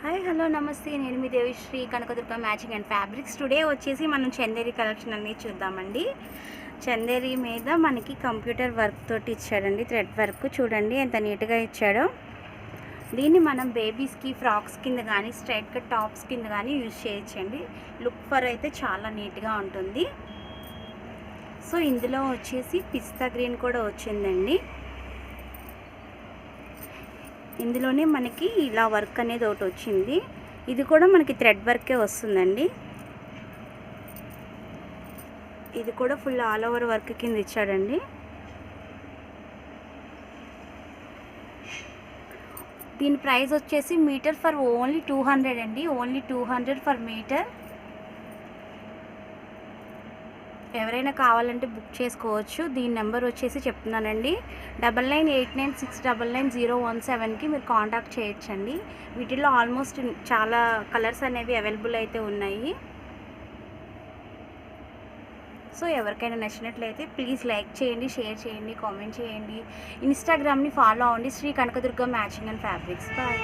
Hi hello namaste, నేను మీ Devisri Kanakadurga matching and fabrics. Today వచ్చేసి మనం చందేరి కలెక్షన్ అనేది చూద్దామండి. చందేరి మీద మనకి కంప్యూటర్ వర్క్ తోటి ఇచ్చాడండి, థ్రెడ్ వర్క్. చూడండి ఎంత నీట్గా ఇచ్చాడో. దీన్ని మనం బేబీస్కి ఫ్రాక్స్ కింద కానీ స్ట్రైట్ కట్ టాప్స్ కింద కానీ యూజ్ చేయొచ్చండి. లుక్ ఫర్ అయితే చాలా నీట్గా ఉంటుంది. సో ఇందులో వచ్చేసి పిస్తా గ్రీన్ కూడా వచ్చిందండి. ఇందులోనే మనకి ఇలా వర్క్ అనేది ఒకటి వచ్చింది. ఇది కూడా మనకి థ్రెడ్ వర్కే వస్తుందండి. ఇది కూడా ఫుల్ ఆల్ ఓవర్ వర్క్ కింద ఇచ్చాడండి. దీని ప్రైస్ వచ్చేసి మీటర్ ఫర్ ఓన్లీ 200 అండి. Only 200 for meter. ఎవరైనా కావాలంటే బుక్ చేసుకోవచ్చు. దీని నెంబర్ వచ్చేసి చెప్తున్నానండి, 998996999017కి మీరు కాంటాక్ట్ చేయొచ్చండి. వీటిలో ఆల్మోస్ట్ చాలా కలర్స్ అనేవి అవైలబుల్ అయితే ఉన్నాయి. సో ఎవరికైనా నచ్చినట్లయితే ప్లీజ్ లైక్ చేయండి, షేర్ చేయండి, కామెంట్ చేయండి. ఇన్స్టాగ్రామ్ని ఫాలో అవ్వండి, Shri Kanakadurga matching and fabrics. Bye.